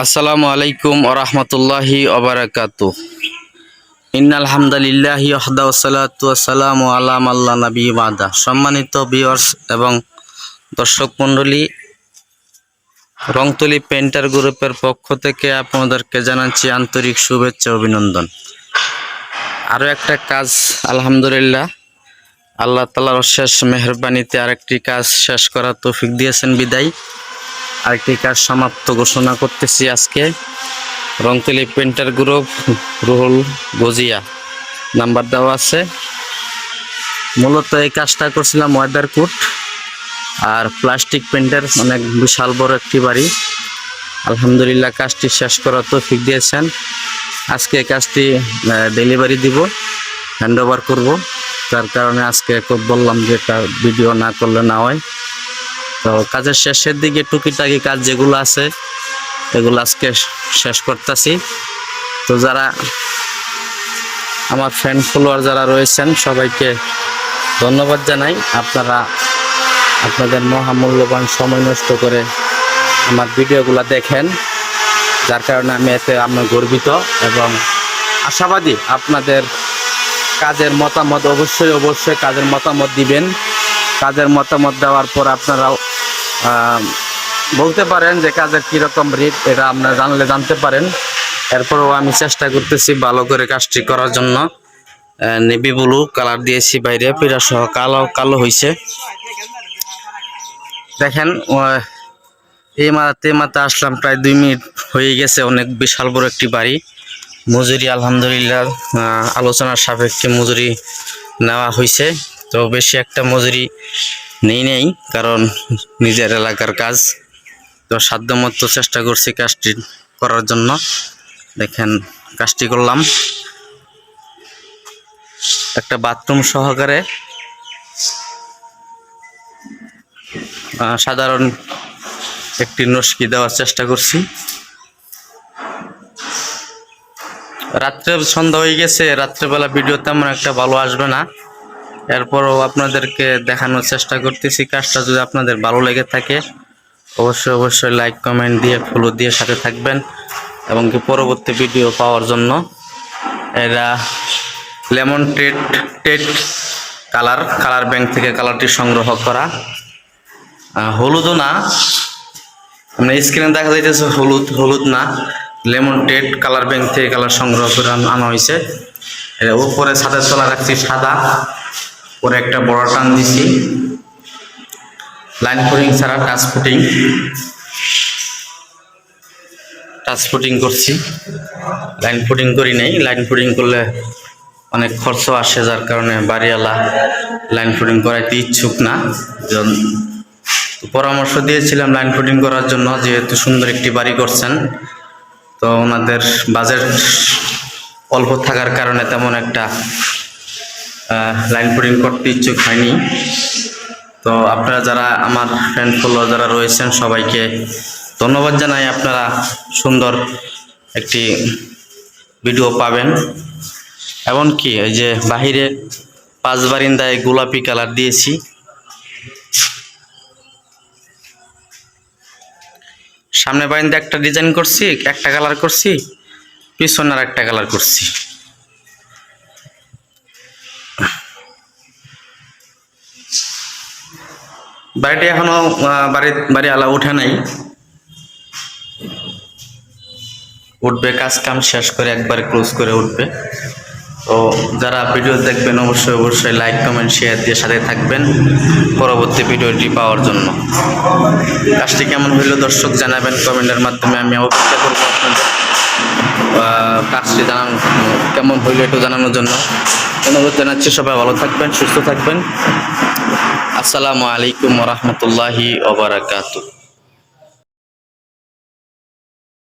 আসসালামু আলাইকুম ওয়া রাহমাতুল্লাহি ওয়া বারাকাতুহু। ইন্নাল হামদালিল্লাহি ওয়াহদা ওয়াসসালাতু ওয়াসসালামু আলা মান লা নাবিয়্যা বা'দা। সম্মানিত ভিউয়ার্স এবং দর্শক মণ্ডলী, রংতুলি পেইন্টার গ্রুপের পক্ষ থেকে আপনাদেরকে জানাচ্ছি আন্তরিক শুভেচ্ছা অভিনন্দন। আরও একটা কাজ আলহামদুলিল্লাহ আল্লাহ তাআলার অশেষ মেহেরবানিতে আরেকটি কাজ শেষ করার তৌফিক দিয়েছেন বিদায় আরেকটি কাজ সমাপ্ত ঘোষণা করতেছি। আজকে রংতুলি পেইন্টার গ্রুপ, রুহুল গজিয়া নাম্বার দেওয়া আছে। মূলত এই কাজটা করছিলাম ওয়েদারকুট আর প্লাস্টিক পেইন্টার, অনেক বিশাল বড় একটি বাড়ি। আলহামদুলিল্লাহ কাজটি শেষ করার তৌফিক দিয়েছেন। আজকে কাজটি ডেলিভারি দিব, হ্যান্ড ওভার করবো। তার কারণে আজকে খুব বললাম যে এটা ভিডিও না করলে না হয়। তো কাজের শেষের দিকে টুকিটাকি কাজ যেগুলো আছে এগুলো আজকে শেষ করতেছি। তো যারা আমার ফ্রেন্ড ফলোয়ার যারা রয়েছেন সবাইকে ধন্যবাদ জানাই। আপনারা আপনাদের মহামূল্যবান সময় নষ্ট করে আমার ভিডিওগুলো দেখেন, যার কারণে আমি গর্বিত এবং আশাবাদী। আপনাদের কাজের মতামত অবশ্যই কাজের মতামত দিবেন। কাজের মতামত দেওয়ার পর আপনারাও বলতে পারেন যে কাজের কীরকম রেট, এটা আপনারা জানতে পারেন। এরপরেও আমি চেষ্টা করতেছি ভালো করে কাজটি করার জন্য। নেভি ব্লু কালার দিয়েছি, বাইরে পিরা সহ কালো হয়েছে। দেখেন এই মাথা আসলাম, প্রায় 2 মিনিট হয়ে গেছে। অনেক বিশাল বড় একটি বাড়ি। মজুরি আলহামদুলিল্লাহ আলোচনার সাপেক্ষে মজুরি নেওয়া হয়েছে। তো বেশি একটা মজুরি নেই, কারণ নিজের এলাকার কাজ। তো সাধ্যমতো চেষ্টা করছি কাজটি করার জন্য। দেখেন কাজটি করলাম একটা বাথরুম সহকারে। সাধারণ একটি নস্কি দেওয়ার চেষ্টা করছি। রাত্রে সন্ধ্যা হয়ে গেছে, রাত্রেবেলা ভিডিও তেমন একটা ভালো আসবে না। এরপরও আপনাদেরকে দেখানোর চেষ্টা করতেছি। কাজটা যদি আপনাদের ভালো লেগে থাকে অবশ্যই লাইক কমেন্ট দিয়ে ফলো দিয়ে সাথে থাকবেন এবং কি পরবর্তী ভিডিও পাওয়ার জন্য। এরা লেমন টেট কালার ব্যাংক থেকে কালারটি সংগ্রহ করা। হলুদও না, মানে স্ক্রিনে দেখা যাইতেছে হলুদ না, লেমন টেট কালার ব্যাংক থেকে কালার সংগ্রহ করে আনা হয়েছে। এটা উপরে ছাদের তলা রাখছি সাদা, পরে একটা বড় টান দিছি। লাইন ফুটিং ছাড়া টাচ ফুটিং করছি, লাইন ফুটিং করি নাই। লাইন ফুটিং করলে অনেক খরচ আসে, যার কারণে বাড়িওয়ালা লাইন ফুটিং করাইতে ইচ্ছুক না। পরামর্শ দিয়েছিলাম লাইন ফুটিং করার জন্য, যেহেতু সুন্দর একটি বাড়ি করছেন। তো ওনাদের বাজেট অল্প থাকার কারণে তেমন একটা লাইন ফুটিং করতে ইচ্ছুক হয়নি। তো আপনারা যারা আমার ফ্রেন্ড ফলোয়ার যারা রয়েছেন সবাইকে ধন্যবাদ জানাই। আপনারা সুন্দর একটি ভিডিও পাবেন। এমনকি এই যে বাহিরে 5 বারিন্দায় গোলাপি কালার দিয়েছি। সামনে বারিন্দা একটা ডিজাইন করছি, একটা কালার করছি, পিছনে আর একটা কালার করছি। বাড়িটি এখনো বাড়িওয়ালা উঠে নাই, উঠবে। কাজ কাম শেষ করে একবার ক্লোজ করে উঠবে। তো যারা ভিডিও দেখবেন অবশ্যই লাইক কমেন্ট শেয়ার দিয়ে সাথে থাকবেন পরবর্তী ভিডিওটি পাওয়ার জন্য। কাজটি কেমন হইল দর্শক জানাবেন কমেন্টের মাধ্যমে। আমি অপেক্ষা করবো আপনাদের কাজটি কেমন হইল একটু জানানোর জন্য। অনুরোধ জানাচ্ছি, সবাই ভালো থাকবেন, সুস্থ থাকবেন। আসসালামু আলাইকুম ওয়া রাহমাতুল্লাহি ওয়া বারাকাতুহু।